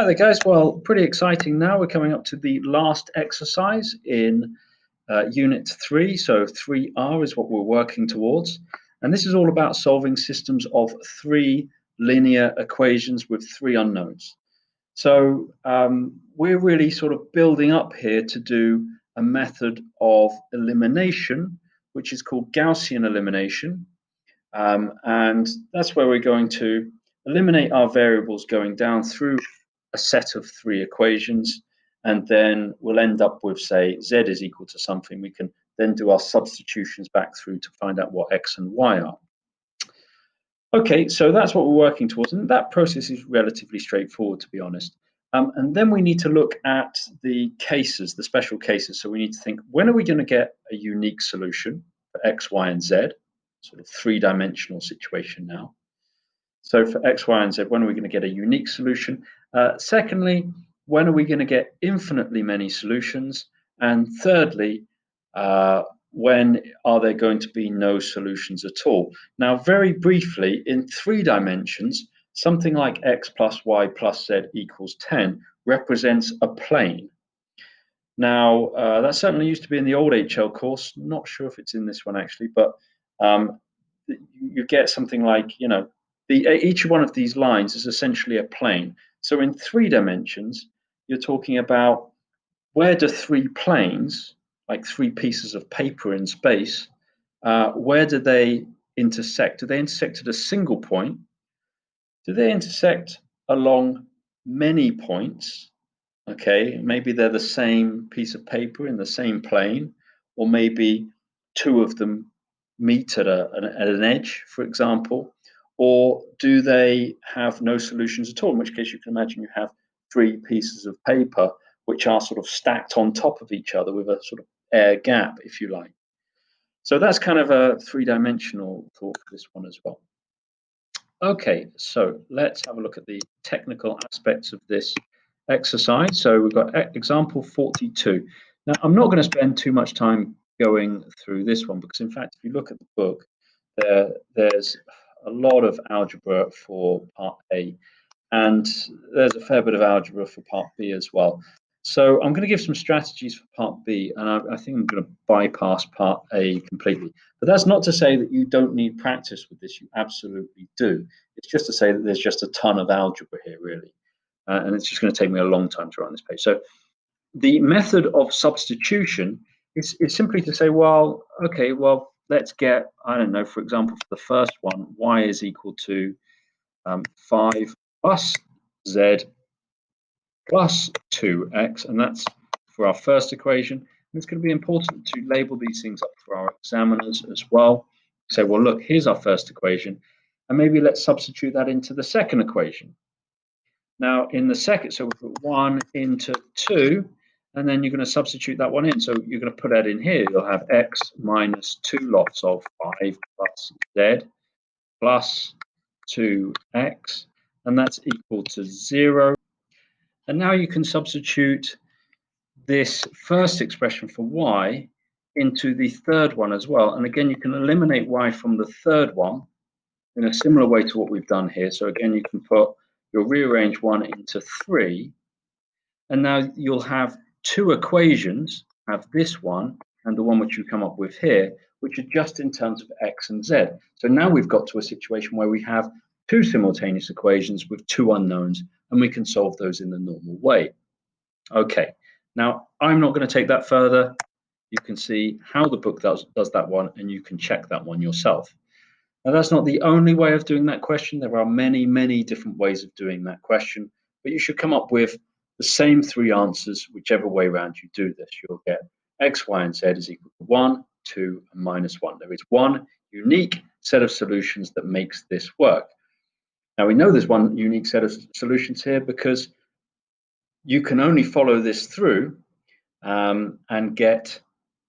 Hi there, guys. Well, pretty exciting now. We're coming up to the last exercise in Unit 3. So 3R is what we're working towards. And this is all about solving systems of three linear equations with three unknowns. So we're really sort of building up here to do a method of elimination, which is called Gaussian elimination. And that's where we're going to eliminate our variables going down through a set of three equations, and then we'll end up with, say, z is equal to something. We can then do our substitutions back through to find out what x and y are. Okay, so that's what we're working towards, and that process is relatively straightforward, to be honest. And then we need to look at the cases, the special cases. So we need to think, when are we going to get a unique solution for x, y, and z? Sort of three-dimensional situation now. So for x, y, and z, when are we going to get a unique solution? Secondly, when are we going to get infinitely many solutions? And thirdly, when are there going to be no solutions at all? Now, very briefly, in 3 dimensions, something like x plus y plus z equals 10 represents a plane. Now, that certainly used to be in the old HL course. Not sure if it's in this one actually, but you get something like, you know, each one of these lines is essentially a plane. So in 3 dimensions, you're talking about where do 3 planes, like 3 pieces of paper in space, where do they intersect? Do they intersect at a single point? Do they intersect along many points? Okay, maybe they're the same piece of paper in the same plane, or maybe 2 of them meet at an edge, for example. Or do they have no solutions at all? In which case you can imagine you have 3 pieces of paper which are sort of stacked on top of each other with a sort of air gap, if you like. So that's kind of a 3-dimensional thought for this one as well. Okay, so let's have a look at the technical aspects of this exercise. So we've got example 42. Now, I'm not going to spend too much time going through this one because, in fact, if you look at the book, there's a lot of algebra for part A, and there's a fair bit of algebra for part B as well. So I'm going to give some strategies for part B, and I think I'm going to bypass part A completely. But that's not to say that you don't need practice with this. You absolutely do. It's just to say that there's just a ton of algebra here, really. And it's just going to take me a long time to write on this page. So the method of substitution is simply to say, well, okay, well, let's get, I don't know, for example, for the first one, y is equal to 5 plus z plus 2x, and that's for our first equation. And it's going to be important to label these things up for our examiners as well. Say, well, look, here's our first equation, and maybe let's substitute that into the second equation. Now, in the second, so we put 1 into 2, and then you're going to substitute that one in. So you're going to put that in here. You'll have x minus 2 lots of 5 plus z plus 2x, and that's equal to 0. And now you can substitute this first expression for y into the third one as well. And again, you can eliminate y from the third one in a similar way to what we've done here. So again, you can you'll rearrange 1 into 3. And now you'll have 2 equations, have this one and the one which you come up with here, which are just in terms of x and z. So now we've got to a situation where we have 2 simultaneous equations with 2 unknowns, and we can solve those in the normal way. Okay, now I'm not going to take that further. You can see how the book does that one, and you can check that one yourself. Now, that's not the only way of doing that question. There are many, many different ways of doing that question, but you should come up with the same 3 answers, whichever way around you do this. You'll get x, y, and z is equal to 1, 2, and minus 1. There is one unique set of solutions that makes this work. Now, we know there's one unique set of solutions here because you can only follow this through and get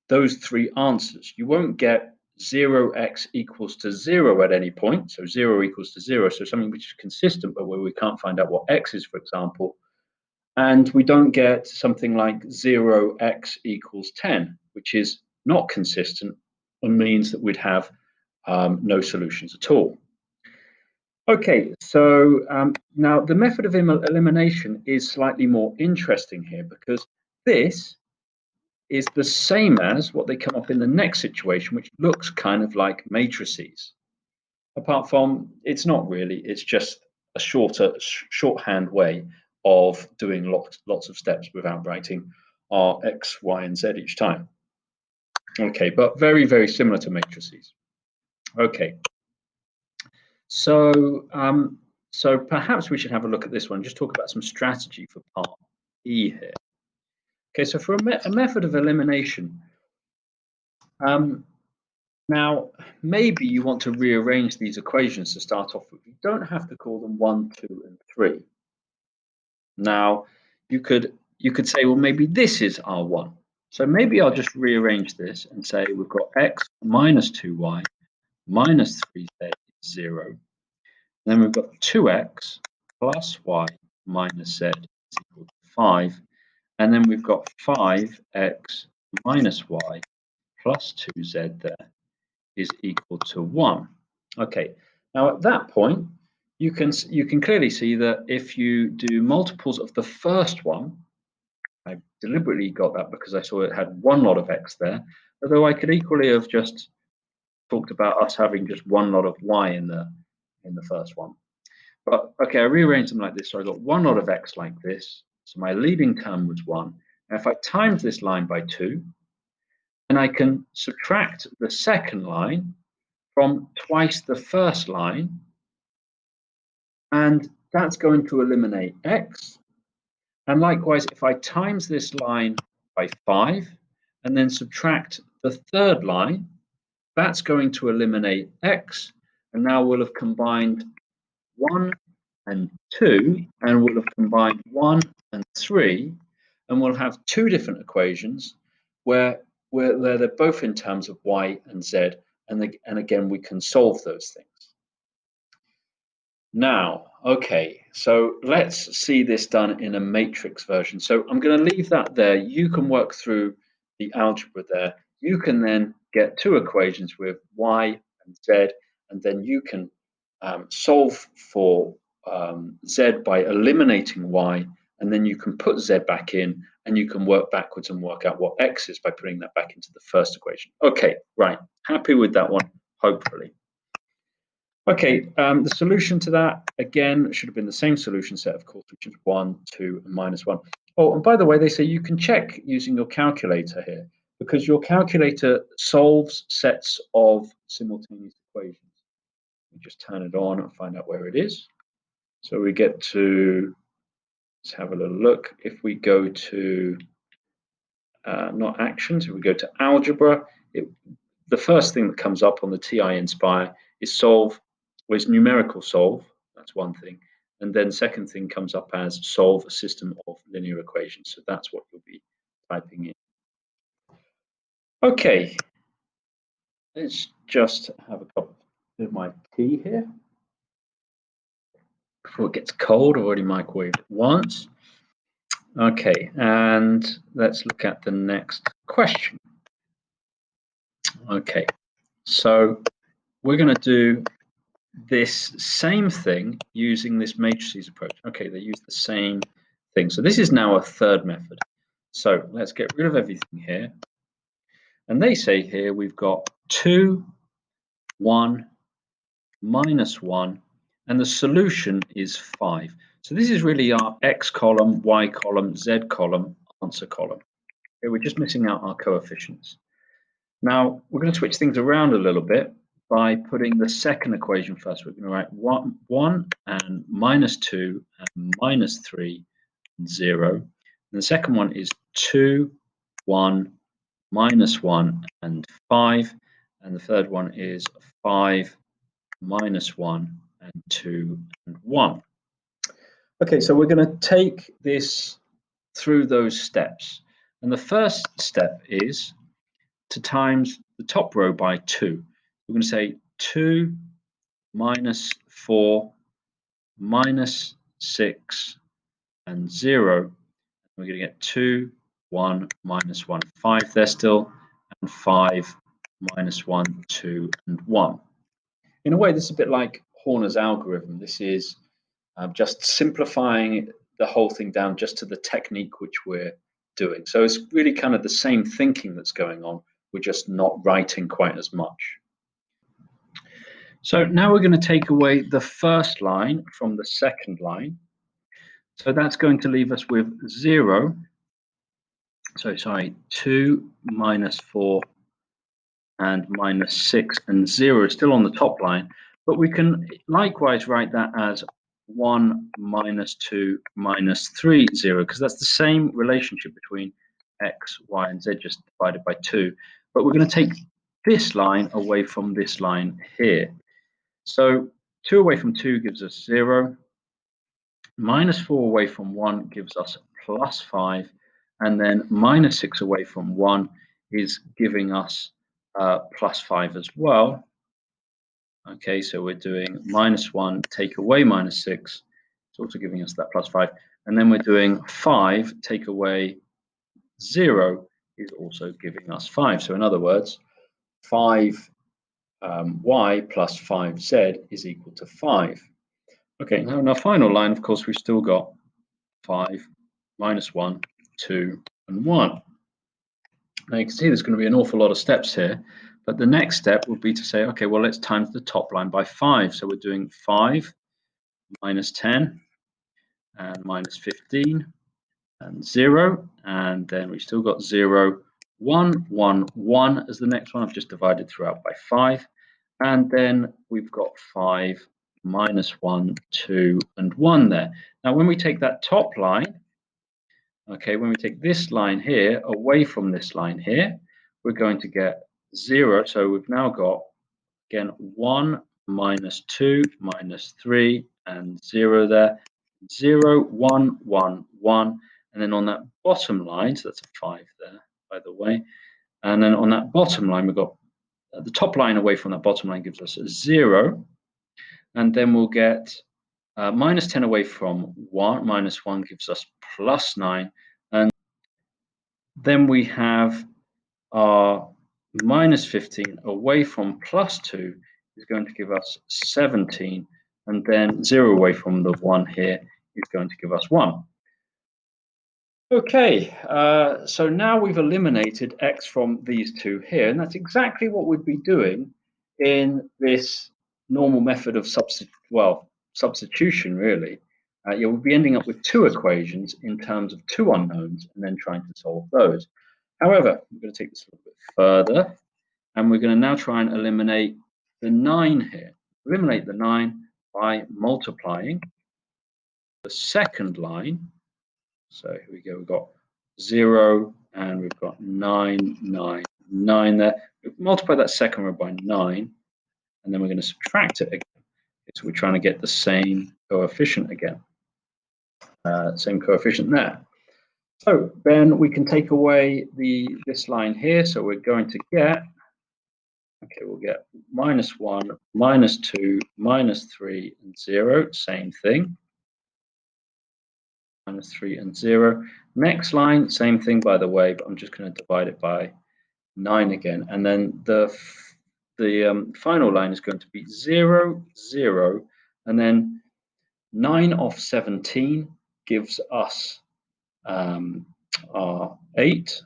those 3 answers. You won't get 0x equals to 0 at any point, so 0 equals to 0, so something which is consistent but where we can't find out what x is, for example. And we don't get something like 0x equals 10, which is not consistent and means that we'd have no solutions at all. Okay, so now the method of elimination is slightly more interesting here because this is the same as what they come up in the next situation, which looks kind of like matrices. Apart from, it's not really, it's just a shorthand way of doing lots of steps without writing R, X, Y, and Z each time. Okay, but very, very similar to matrices. Okay, so so perhaps we should have a look at this one, just talk about some strategy for part E here. Okay, so for a method of elimination, now maybe you want to rearrange these equations to start off with. You don't have to call them 1, 2, and 3. Now you could say, well, maybe this is R1. So maybe I'll just rearrange this and say we've got x minus 2y minus 3z is 0. Then we've got 2x plus y minus z is equal to 5. And then we've got 5x minus y plus 2z there is equal to 1. Okay, now at that point, you can clearly see that if you do multiples of the first one, I deliberately got that because I saw it had one lot of x there, although I could equally have just talked about us having just one lot of y in the first one. But okay, I rearranged them like this, so I got one lot of x like this. So my leading term was 1. And if I times this line by 2, then I can subtract the second line from twice the first line, and that's going to eliminate x. And likewise, if I times this line by 5 and then subtract the third line, that's going to eliminate x. And now we'll have combined 1 and 2, and we'll have combined 1 and 3, and we'll have two different equations where they're both in terms of y and z, and again, we can solve those things. Now, okay, so let's see this done in a matrix version. So I'm going to leave that there. You can work through the algebra there. You can then get two equations with y and z, and then you can solve for z by eliminating y, and then you can put z back in, and you can work backwards and work out what x is by putting that back into the first equation. Okay, right, happy with that one, hopefully. Okay, the solution to that, again, should have been the same solution set, of course, which is 1, 2, and minus 1. Oh, and by the way, they say you can check using your calculator here, because your calculator solves sets of simultaneous equations. We just turn it on and find out where it is. So we get to, let's have a little look. If we go to, not actions, if we go to algebra, the first thing that comes up on the TI Inspire is solve, is numerical solve, that's one thing. And then second thing comes up as solve a system of linear equations. So that's what you'll be typing in. Okay, let's just have a cup of my tea here. Before it gets cold, I've already microwaved it once. Okay, and let's look at the next question. Okay, so we're going to do this same thing using this matrices approach. Okay, they use the same thing. So this is now a third method. So let's get rid of everything here. And they say here we've got 2, 1, minus 1, and the solution is 5. So this is really our x column, y column, z column, answer column. Okay, we're just missing out our coefficients. Now we're going to switch things around a little bit by putting the second equation first. We're going to write 1 and minus 2 and minus 3 and 0. And the second one is 2, 1, minus 1 and 5. And the third one is 5, minus 1 and 2 and 1. Okay, so we're going to take this through those steps. And the first step is to times the top row by 2. We're going to say 2 minus 4 minus 6 and 0. We're going to get 2, 1, minus 1, 5 there still, and 5, minus 1, 2, and 1. In a way, this is a bit like Horner's algorithm. This is just simplifying the whole thing down just to the technique which we're doing. So it's really kind of the same thinking that's going on. We're just not writing quite as much. So now we're going to take away the first line from the second line. So that's going to leave us with 0. So sorry, 2 minus 4 and minus 6 and 0 is still on the top line. But we can likewise write that as 1 minus 2 minus 3, 0, because that's the same relationship between x, y, and z just divided by 2. But we're going to take this line away from this line here. So 2 away from 2 gives us 0. Minus 4 away from 1 gives us plus 5. And then minus 6 away from 1 is giving us plus 5 as well. Okay, so we're doing minus 1, take away minus 6. It's also giving us that plus 5. And then we're doing 5, take away 0 is also giving us 5. So in other words, 5y plus 5z is equal to 5. Okay, now in our final line, of course, we've still got 5, minus 1, 2, and 1. Now you can see there's going to be an awful lot of steps here, but the next step would be to say, okay, well, let's times the top line by 5. So we're doing 5 minus 10 and minus 15 and 0, and then we still got 0, 1, 1, 1 as the next one. I've just divided throughout by 5, and then we've got 5 minus 1, 2, and 1 there. Now when we take that top line, okay, when we take this line here away from this line here, we're going to get 0. So we've now got, again, 1 minus 2 minus 3 and 0 there. 0, 1, 1, 1. And then on that bottom line, so that's a 5 there, by the way. And then on that bottom line, we've got the top line away from that bottom line gives us a 0. And then we'll get minus 10 away from 1. Minus 1 gives us plus 9. And then we have our minus 15 away from plus 2 is going to give us 17. And then 0 away from the 1 here is going to give us 1. Okay, so now we've eliminated x from these two here, and that's exactly what we'd be doing in this normal method of substitution, really. You'll be ending up with two equations in terms of two unknowns and then trying to solve those. However, we're going to take this a little bit further, and we're going to now try and eliminate the 9 here. Eliminate the 9 by multiplying the second line. So here we go, we've got 0 and we've got 9, 9, 9 there. We've multiplied that second row by 9, and then we're going to subtract it again. So we're trying to get the same coefficient again. Same coefficient there. So then we can take away this line here. So we're going to get, okay, we'll get minus 1, minus 2, minus 3, and 0. Same thing. Minus 3 and 0. Next line, same thing, by the way, but I'm just going to divide it by 9 again. And then the final line is going to be 0, 0, and then 9 off 17 gives us our 8,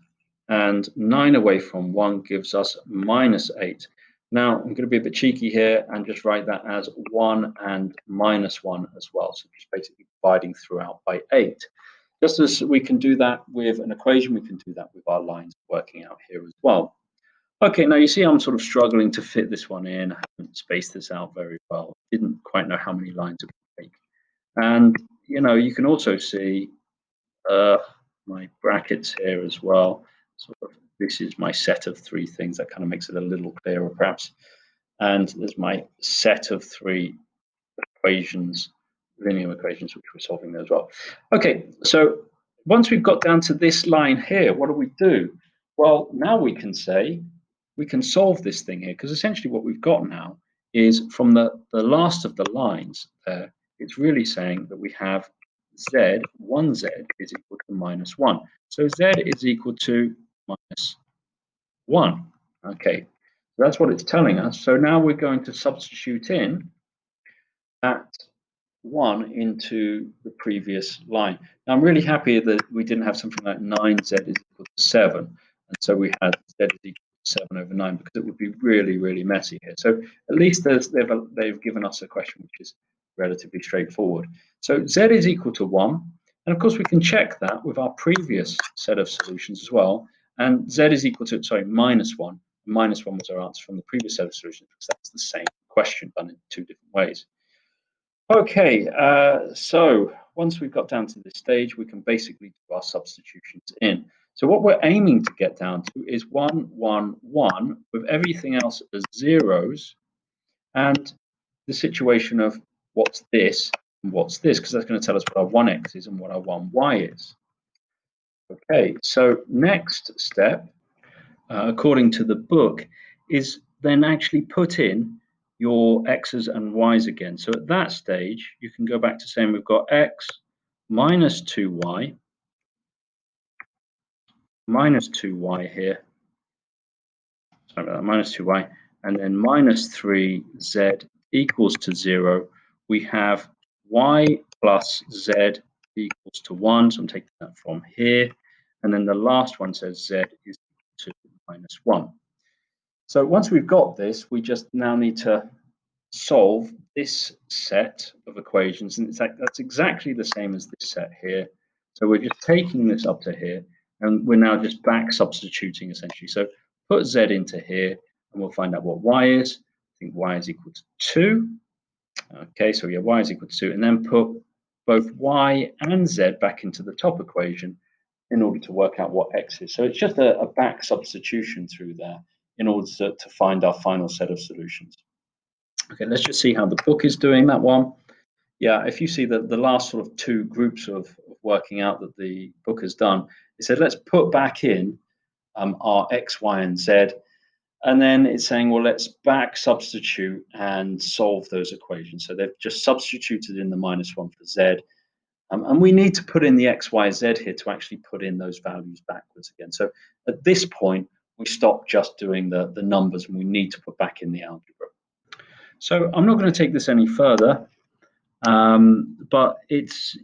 and 9 away from 1 gives us minus 8. Now, I'm going to be a bit cheeky here and just write that as 1 and minus 1 as well. So just basically dividing throughout by 8. Just as we can do that with an equation, we can do that with our lines working out here as well. Okay, now you see I'm sort of struggling to fit this one in. I haven't spaced this out very well. Didn't quite know how many lines it would take. And, you know, you can also see my brackets here as well. Sort of, this is my set of 3 things. That kind of makes it a little clearer, perhaps. And there's my set of 3 equations, linear equations, which we're solving there as well. Okay, so once we've got down to this line here, what do? Well, now we can say we can solve this thing here, because essentially what we've got now is from the last of the lines there, it's really saying that we have z, 1z is equal to minus 1. So z is equal to minus 1. Okay, so that's what it's telling us. So now we're going to substitute in at 1 into the previous line. Now, I'm really happy that we didn't have something like 9z is equal to 7. And so we had z is equal to 7 over 9, because it would be really, really messy here. So at least they've given us a question which is relatively straightforward. So z is equal to 1. And of course, we can check that with our previous set of solutions as well. And z is equal to, sorry, minus 1. Minus 1 was our answer from the previous set of solutions, because that's the same question done in two different ways. Okay, so once we've got down to this stage, we can basically do our substitutions in. So what we're aiming to get down to is 1, 1, 1, with everything else as zeros, and the situation of what's this and what's this, because that's going to tell us what our 1x is and what our 1y is. Okay, so next step, according to the book, is then actually put in your x's and y's again. So at that stage, you can go back to saying we've got x minus 2y here. Sorry about that, minus 2y, and then minus 3z equals to 0. We have y plus z equals to 1. So I'm taking that from here. And then the last one says z is equal to minus 1. So once we've got this, we just now need to solve this set of equations, and that's exactly the same as this set here. So we're just taking this up to here, and we're now just back substituting essentially. So put z into here, and we'll find out what y is. I think y is equal to 2. Okay, so yeah, y is equal to 2, and then put both y and z back into the top equation in order to work out what x is. So it's just a back substitution through there in order to find our final set of solutions. Okay, let's just see how the book is doing that one. Yeah, if you see the last sort of two groups of working out that the book has done, it said let's put back in our x, y, and z, and then it's saying, well, let's back substitute and solve those equations. So they've just substituted in the minus 1 for z, and we need to put in the x, y, z here to actually put in those values backwards again. So at this point, we stop just doing the numbers, and we need to put back in the algebra. So I'm not going to take this any further, but it's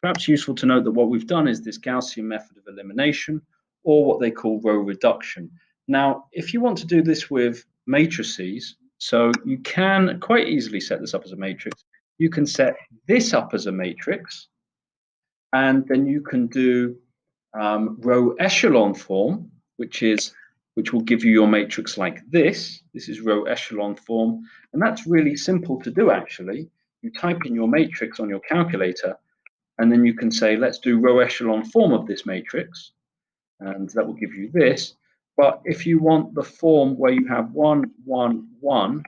perhaps useful to note that what we've done is this Gaussian method of elimination, or what they call row reduction. Now, if you want to do this with matrices, so you can quite easily set this up as a matrix. You can set this up as a matrix, and then you can do row echelon form, which will give you your matrix like this. This is row echelon form, and that's really simple to do actually. You type in your matrix on your calculator, and then you can say, let's do row echelon form of this matrix, and that will give you this. But if you want the form where you have 1, 1, 1,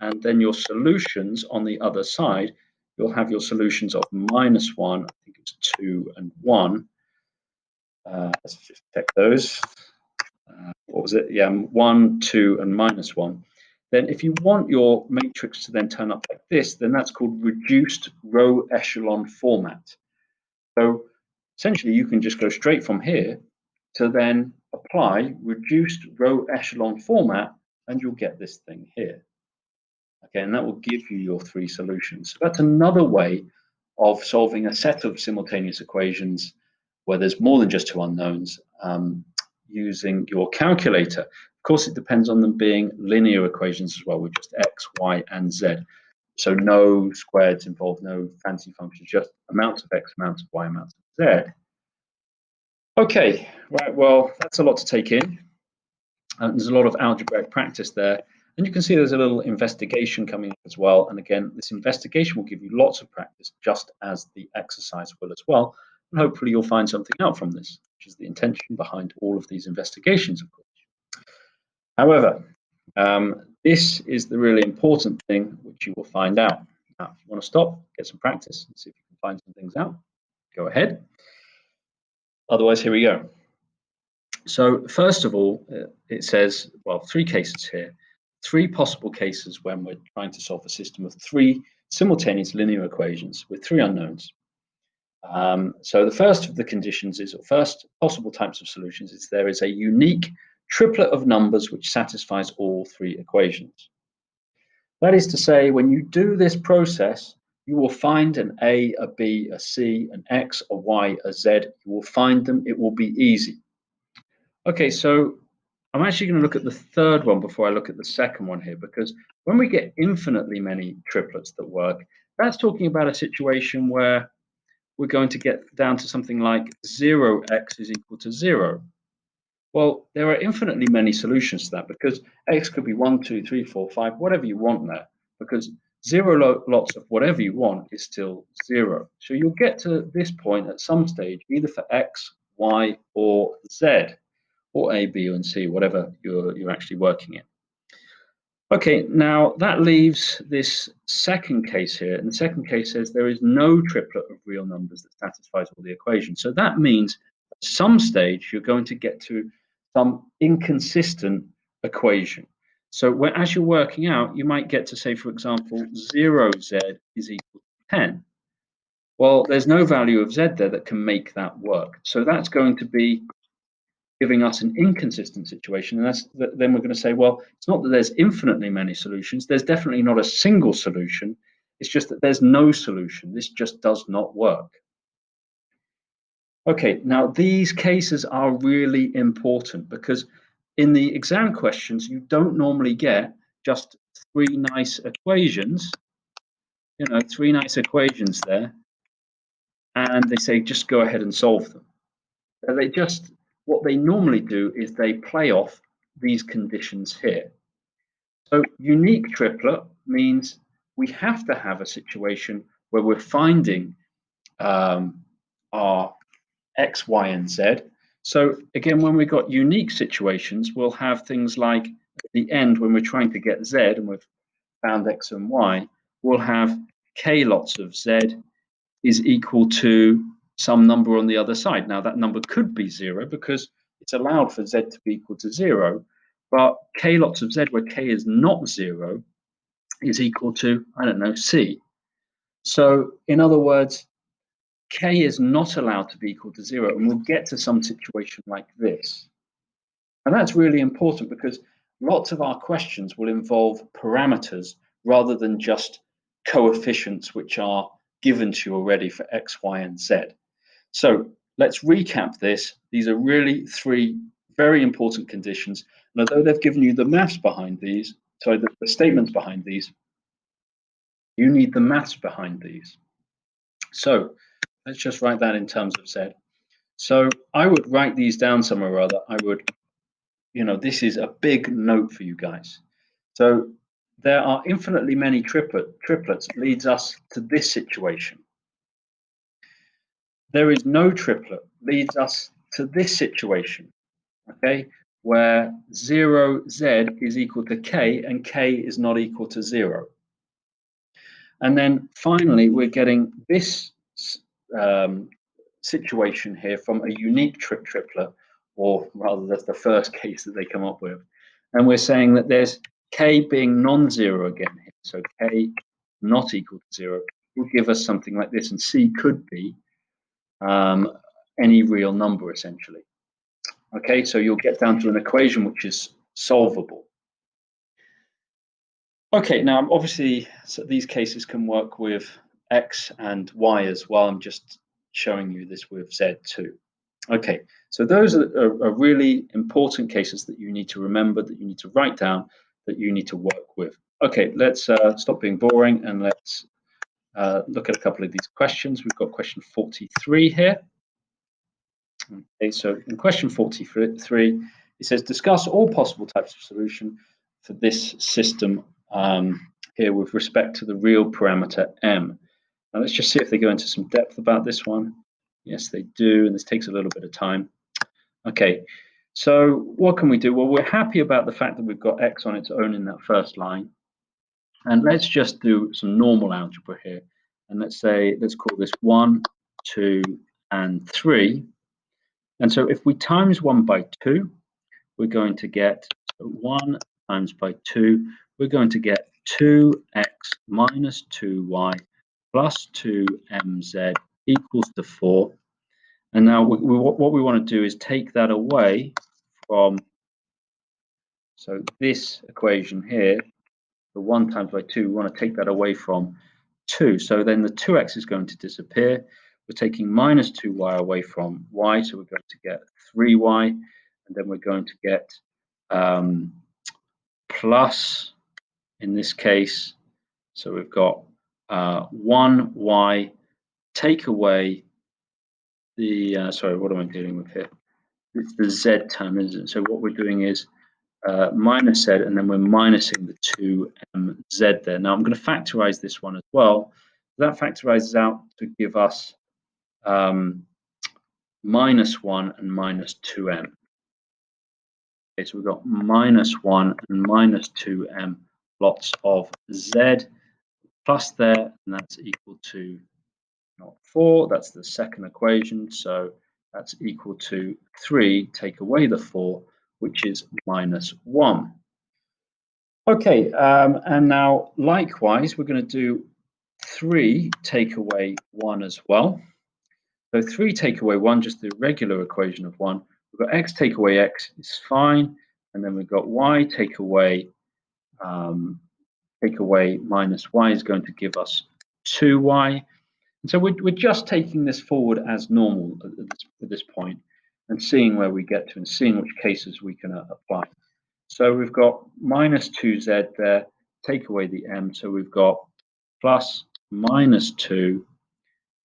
and then your solutions on the other side, you'll have your solutions of minus 1, I think it's 2 and 1. Let's just check those. What was it? Yeah, 1, 2, and minus 1. Then if you want your matrix to then turn up like this, then that's called reduced row echelon format. So essentially, you can just go straight from here to then apply reduced row echelon format, and you'll get this thing here. Okay, and that will give you your three solutions. So that's another way of solving a set of simultaneous equations where there's more than just two unknowns, using your calculator. Of course, it depends on them being linear equations as well, with just x, y, and z. So no squareds involved, no fancy functions, just amounts of x, amounts of y, amounts of z. Okay, right, well, that's a lot to take in. There's a lot of algebraic practice there. And you can see there's a little investigation coming up as well. And again, this investigation will give you lots of practice, just as the exercise will as well. And hopefully you'll find something out from this, which is the intention behind all of these investigations, of course. However, this is the really important thing which you will find out. Now, if you want to stop, get some practice, and see if you can find some things out, go ahead. Otherwise, here we go. So first of all, it says, well, three cases here. Three possible cases when we're trying to solve a system of three simultaneous linear equations with three unknowns. So the first of the conditions is, or first possible types of solutions, is there is a unique triplet of numbers which satisfies all three equations. That is to say, when you do this process, you will find an A, a B, a C, an X, a Y, a Z. You will find them. It will be easy. Okay, so I'm actually going to look at the third one before I look at the second one here, because when we get infinitely many triplets that work, that's talking about a situation where we're going to get down to something like 0x is equal to 0. Well, there are infinitely many solutions to that because x could be 1, 2, 3, 4, 5, whatever you want there, because zero lots of whatever you want is still 0. So you'll get to this point at some stage, either for x, y, or z, or A, B, and C, whatever you're actually working in. Okay, now that leaves this second case here, and the second case says there is no triplet of real numbers that satisfies all the equations. So that means at some stage you're going to get to some inconsistent equation. So as you're working out, you might get to say, for example, 0z is equal to 10. Well, there's no value of z there that can make that work. So that's going to be giving us an inconsistent situation. And then we're going to say, well, it's not that there's infinitely many solutions. There's definitely not a single solution. It's just that there's no solution. This just does not work. Okay, now these cases are really important because in the exam questions, you don't normally get just three nice equations, three nice equations there, and they say, just go ahead and solve them. What they normally do is they play off these conditions here. So unique triplet means we have to have a situation where we're finding our x, y, and z. So again, when we've got unique situations, we'll have things like at the end when we're trying to get z and we've found x and y, we'll have k lots of z is equal to some number on the other side. Now that number could be 0 because it's allowed for z to be equal to 0, but k lots of z where k is not 0 is equal to, I don't know, c. So in other words, k is not allowed to be equal to 0, and we'll get to some situation like this. And that's really important because lots of our questions will involve parameters rather than just coefficients which are given to you already for x, y, and z. So let's recap this. These are really three very important conditions. And although they've given you the maths behind these, sorry, the statements behind these, you need the maths behind these. So let's just write that in terms of Z. So I would write these down somewhere or other. I would, this is a big note for you guys. So there are infinitely many triplets leads us to this situation. There is no triplet leads us to this situation, okay, where 0z is equal to k and k is not equal to 0. And then finally, we're getting this situation here from a unique triplet, or rather that's the first case that they come up with. And we're saying that there's k being non-zero again here. So k not equal to 0 will give us something like this, and c could be any real number essentially. Okay, so you'll get down to an equation which is solvable. Okay, now obviously so these cases can work with x and y as well. I'm just showing you this with z too. Okay, so those are really important cases that you need to remember, that you need to write down, that you need to work with. Okay, let's stop being boring and let's look at a couple of these questions. We've got question 43 here. Okay, so in question 43, it says, discuss all possible types of solution for this system here with respect to the real parameter m. Now let's just see if they go into some depth about this one. Yes, they do, and this takes a little bit of time. Okay, so what can we do? Well, we're happy about the fact that we've got x on its own in that first line. And let's just do some normal algebra here. And let's call this 1, 2, and 3. And so if we times 1 by 2, we're going to get 1 times by 2, we're going to get 2x minus 2y plus 2mz equals to 4. And now what we want to do is take that away from, so this equation here, So 1 times by 2, we want to take that away from 2. So then the 2x is going to disappear. We're taking minus 2y away from y, so we're going to get 3y, and then we're going to get plus, in this case, so we've got 1y, take away the, sorry, what am I dealing with here? It's the z term, isn't it? So what we're doing is minus z, and then we're minusing the 2mz there. Now I'm going to factorize this one as well. That factorizes out to give us minus 1 and minus 2m. Okay, so we've got minus 1 and minus 2m lots of z plus there, and that's equal to not 4. That's the second equation. So that's equal to 3. Take away the 4, which is minus 1. Okay, and now likewise, we're going to do 3 take away 1 as well. So 3 take away 1, just the regular equation of 1. We've got x take away x is fine, and then we've got y take away minus y is going to give us 2y. And so we're just taking this forward as normal at this point, and seeing where we get to and seeing which cases we can apply. So we've got minus 2z there, take away the m, so we've got plus minus 2,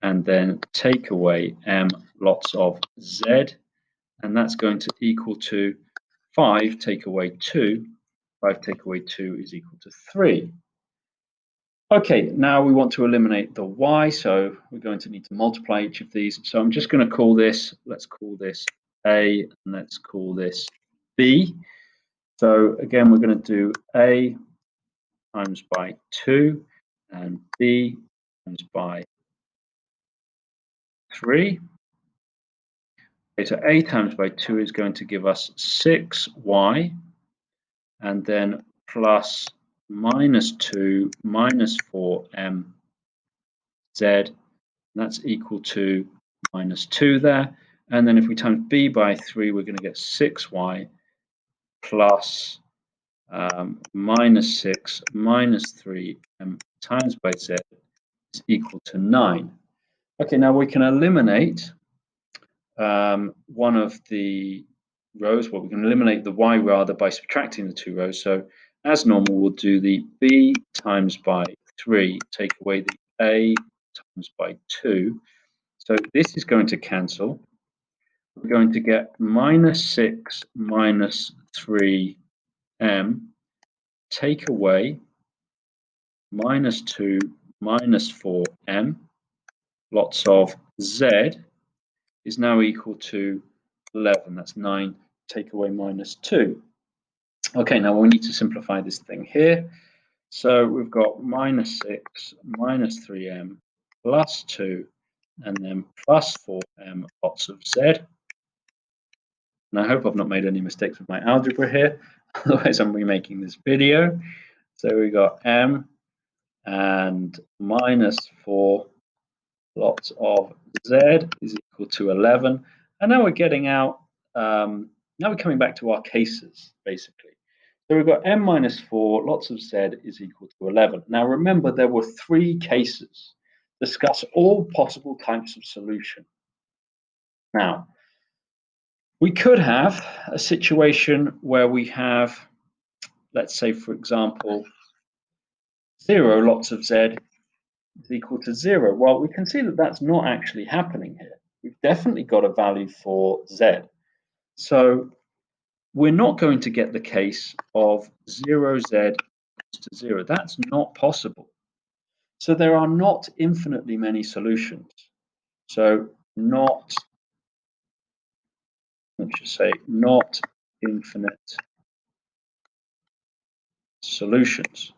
and then take away m lots of z, and that's going to equal to 5 take away 2. 5 take away 2 is equal to 3. Okay, now we want to eliminate the y, so we're going to need to multiply each of these. So I'm just going to call this, let's call this a, and let's call this b. So again, we're going to do a times by 2 and b times by 3. Okay, so a times by 2 is going to give us 6y, and then plus minus 2 minus 4m z, and that's equal to minus 2 there. And then if we times b by 3, we're going to get 6y plus minus 6 minus 3m times by z is equal to 9. Okay, now we can eliminate one of the rows. Well, we can eliminate the y rather by subtracting the 2 rows. So as normal, we'll do the b times by 3, take away the a times by 2. So this is going to cancel. We're going to get minus 6 minus 3m, take away minus 2 minus 4m, lots of z is now equal to 11. That's 9, take away minus 2. Okay, now we need to simplify this thing here. So we've got minus 6 minus 3m plus 2, and then plus 4m lots of z. And I hope I've not made any mistakes with my algebra here, otherwise I'm remaking this video. So we got m and minus 4 lots of z is equal to 11. And now we're getting out, now we're coming back to our cases, basically. So we've got m minus 4 lots of z is equal to 11. Now remember, there were 3 cases. Discuss all possible types of solution. Now, we could have a situation where we have, let's say, for example, 0 lots of z is equal to 0. Well, we can see that that's not actually happening here. We've definitely got a value for z. So we're not going to get the case of 0z to 0. That's not possible. So there are not infinitely many solutions. So not, let's just say, not infinite solutions.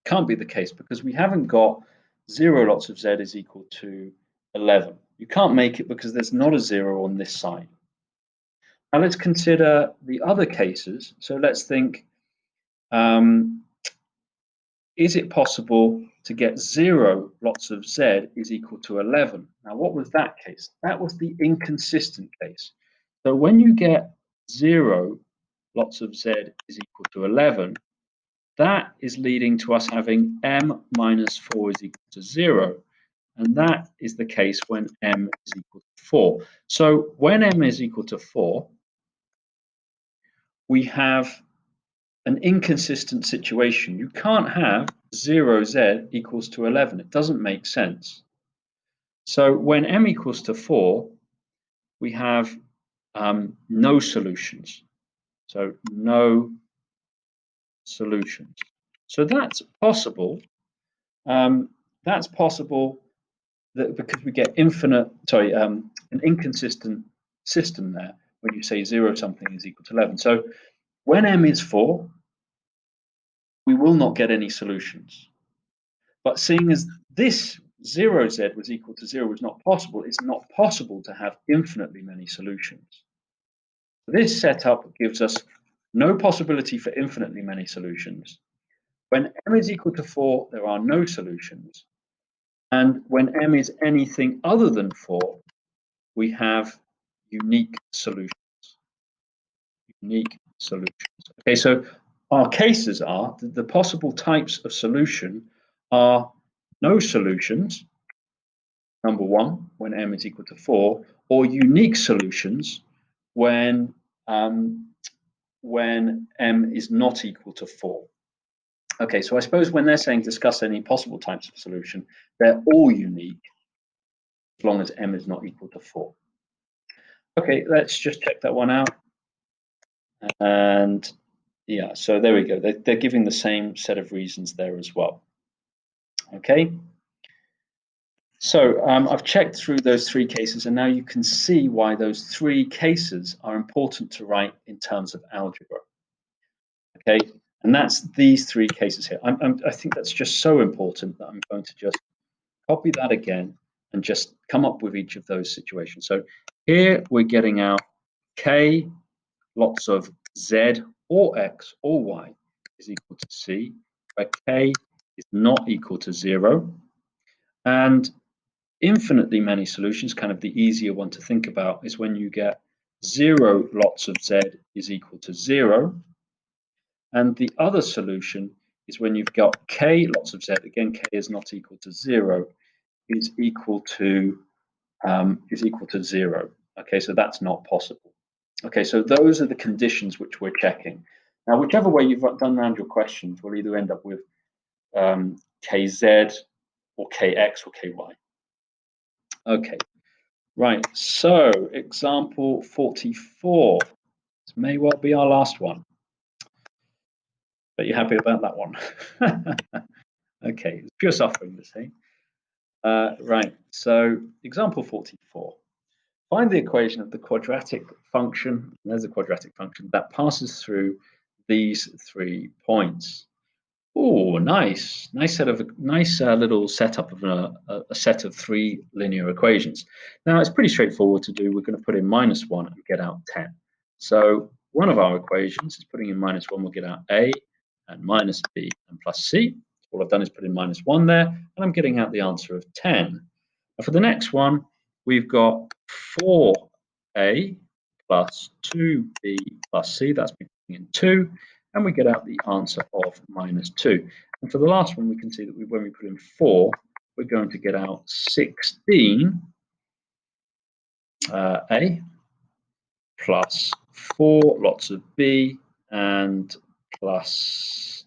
Can't be the case because we haven't got 0 lots of z is equal to 11. You can't make it because there's not a 0 on this side. Now let's consider the other cases. So let's think, is it possible to get 0 lots of z is equal to 11? Now what was that case? That was the inconsistent case. So when you get 0 lots of z is equal to 11, that is leading to us having m minus 4 is equal to 0. And that is the case when m is equal to 4. So when m is equal to 4, we have an inconsistent situation. You can't have 0z equals to 11. It doesn't make sense. So when m equals to 4, we have no solutions. So no solutions. So that's possible. That's possible because we get an inconsistent system there when you say 0 something is equal to 11. So when m is 4, we will not get any solutions. But seeing as this 0z was equal to 0 was not possible, it's not possible to have infinitely many solutions. This setup gives us no possibility for infinitely many solutions. When m is equal to 4, there are no solutions. And when m is anything other than 4, we have unique solutions. Unique solutions. Okay, so our cases are the possible types of solution are no solutions, number 1, when m is equal to 4, or unique solutions when m is not equal to 4. Okay, so I suppose when they're saying discuss any possible types of solution, they're all unique as long as m is not equal to 4. Okay, let's just check that one out. And yeah, so there we go. They're giving the same set of reasons there as well. Okay. So I've checked through those 3 cases, and now you can see why those 3 cases are important to write in terms of algebra. Okay, and that's these 3 cases here. I think that's just so important that I'm going to just copy that again and just come up with each of those situations. So here we're getting out k, lots of z or x or y is equal to c, where k is not equal to 0. And infinitely many solutions, kind of the easier one to think about, is when you get 0 lots of z is equal to 0. And the other solution is when you've got k lots of z, again k is not equal to 0, is equal to 0. Okay, so that's not possible. Okay, so those are the conditions which we're checking. Now, whichever way you've done around your questions, we'll either end up with kz or kx or ky. Okay, right, so example 44. This may well be our last one. But you're happy about that one? Okay, it's pure suffering, this thing. Right, so example 44. Find the equation of the quadratic function, there's a quadratic function, that passes through these 3 points. Oh, nice little setup of a set of 3 linear equations. Now it's pretty straightforward to do. We're going to put in -1 and get out 10. So one of our equations is putting in -1, we'll get out a and minus b and plus c. All I've done is put in -1 there, and I'm getting out the answer of 10. Now for the next one, we've got 4a plus 2b plus c. That's putting in 2. And we get out the answer of -2. And for the last one, we can see that when we put in 4, we're going to get out 16 a plus 4 lots of b and plus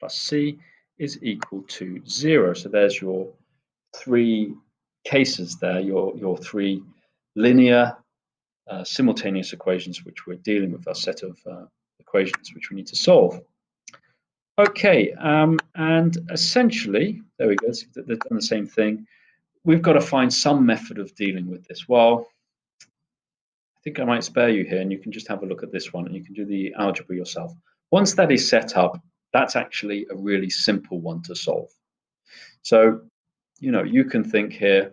c is equal to 0. So there's your 3 cases there, your 3 linear simultaneous equations which we're dealing with, a set of equations which we need to solve. Okay, and essentially, there we go, they've done the same thing. We've got to find some method of dealing with this. Well, I think I might spare you here, and you can just have a look at this one, and you can do the algebra yourself. Once that is set up, that's actually a really simple one to solve. So, you know, you can think here,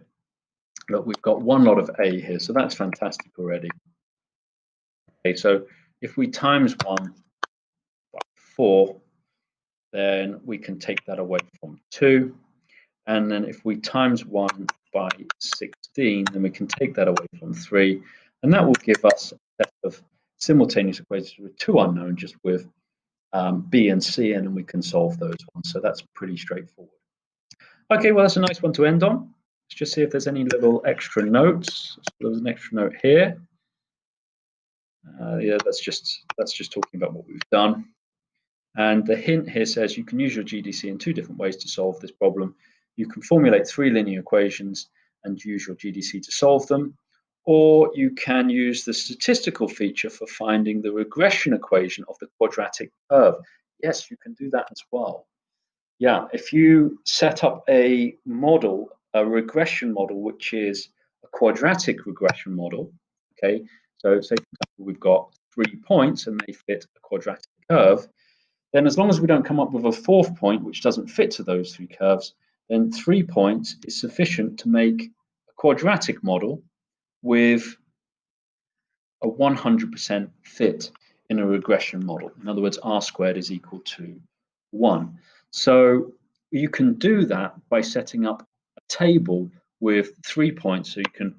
look, we've got one lot of a here, so that's fantastic already. Okay, so if we times 1 by 4, then we can take that away from 2. And then if we times 1 by 16, then we can take that away from 3. And that will give us a set of simultaneous equations with 2 unknowns, just with B and C, and we can solve those ones. So that's pretty straightforward. Okay, well, that's a nice one to end on. Let's just see if there's any little extra notes. So there's an extra note here. Yeah, that's just talking about what we've done. And the hint here says you can use your GDC in two different ways to solve this problem. You can formulate three linear equations and use your GDC to solve them, or you can use the statistical feature for finding the regression equation of the quadratic curve. Yes, you can do that as well. Yeah, if you set up a model, a regression model, which is a quadratic regression model, okay, so say for example, we've got 3 points and they fit a quadratic curve, then as long as we don't come up with a fourth point which doesn't fit to those 3 curves, then 3 points is sufficient to make a quadratic model with a 100% fit in a regression model. In other words, r squared is equal to 1. So you can do that by setting up a table with 3 points. So you can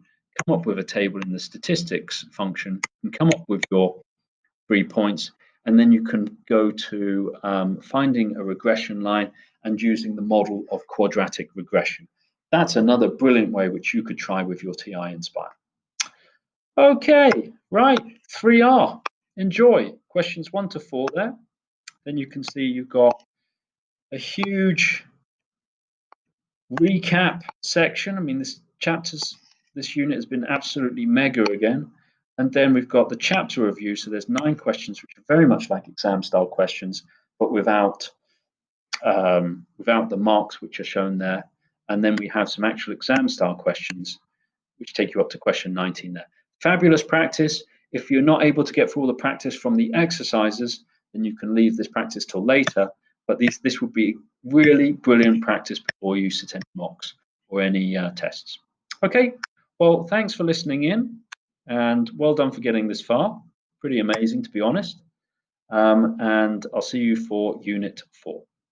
come up with a table in the statistics function and come up with your 3 points, and then you can go to finding a regression line and using the model of quadratic regression. That's another brilliant way which you could try with your TI Inspire. Okay, right, 3R. Enjoy. Questions 1 to 4 there. Then you can see you've got a huge recap section. I mean, this unit has been absolutely mega again. And then we've got the chapter review. So there's 9 questions, which are very much like exam style questions, but without the marks which are shown there. And then we have some actual exam style questions, which take you up to question 19 there. Fabulous practice. If you're not able to get through all the practice from the exercises, then you can leave this practice till later. But this would be really brilliant practice before you sit any mocks or any tests. Okay, well, thanks for listening in, and well done for getting this far. Pretty amazing, to be honest. And I'll see you for Unit 4.